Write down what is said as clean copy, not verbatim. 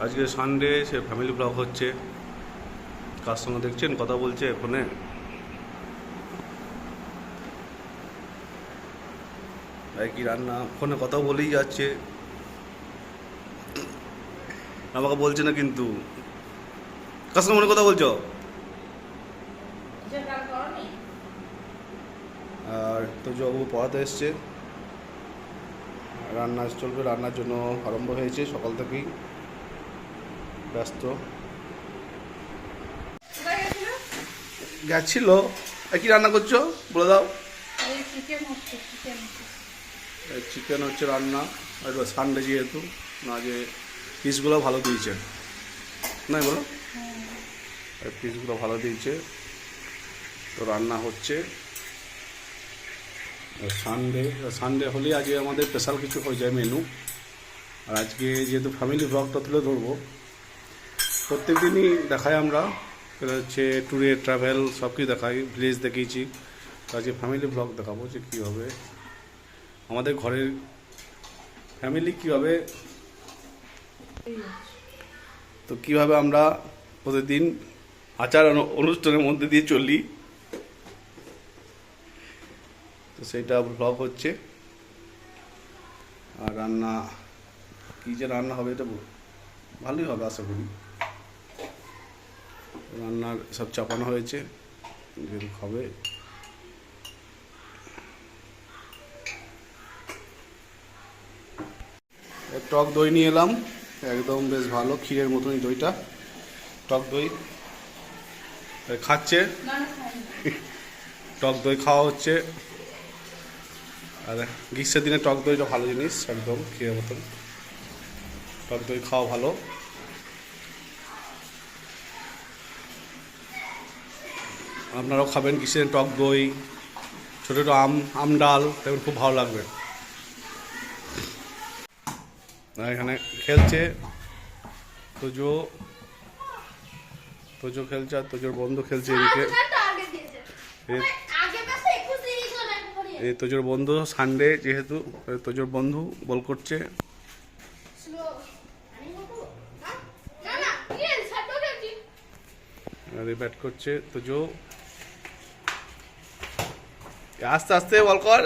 আজকে সানডে, সে family blog হচ্ছে। কার সঙ্গে দেখছেন কথা বলছে ফোনে? কি রান্না, ফোনে কথা বলেই যাচ্ছে, আমাকে বলছে না কিন্তু। কার সঙ্গে মনে কথা বলছো? আর তো জবাবু পড়াতে এসছে, রান্না চলবে, রান্নার জন্য আরম্ভ হয়েছে সকাল থেকেই, ব্যস্ত গেছিল। কি রান্না করছো বলে দাও? চিকেন হচ্ছে রান্না, আর সানডে যেহেতু, না যে পিসগুলো ভালো দিয়েছে, না বলো, পিসগুলো ভালো দিয়েছে তো রান্না হচ্ছে। সানডে সানডে হলেই আজকে আমাদের স্পেশাল কিছু হয়ে যায় মেনু। আর আজকে যেহেতু ফ্যামিলি ব্লগটা তুলে ধরবো, প্রত্যেক দিনই দেখাই আমরা, এটা হচ্ছে ট্যুরে ট্রাভেল সব কিছু দেখাই, ভিলেজ দেখিয়েছি। তো আজকে ফ্যামিলি ব্লগ দেখাবো যে কীভাবে আমাদের ঘরের ফ্যামিলি কীভাবে, তো কীভাবে আমরা প্রতিদিন আচার অনুষ্ঠানের মধ্যে দিয়ে চলি, তো সেইটা ব্লগ হচ্ছে। আর রান্না কী যে রান্না হবে, এটা ভালোই হবে আশা করি। রান্নার সব চাপানো হয়েছে, যেহেতু খাবে। টক দই নিয়ে এলাম, একদম বেশ ভালো, ক্ষীরের মতনই দইটা, টক দই খাচ্ছে, টক দই খাওয়া হচ্ছে। আর গ্রীষ্মের দিনে টক দইটা ভালো জিনিস, একদম ক্ষীরের মতন, টক দই খাওয়া ভালো। আপনারাও খাবেন গ্রীষ্মের টক দই, ছোটো ছোটো আম ডাল, তেমন খুব ভালো লাগবে। এখানে খেলছে তোজো, তোজো খেলছে, আর তোজোর বন্ধু খেলছে এদিকে। এই তোজোর বন্ধু, সানডে যেহেতু তোজোর বন্ধু বল করছে, ব্যাট করছে তোজো। আস্তে আস্তে বল কর।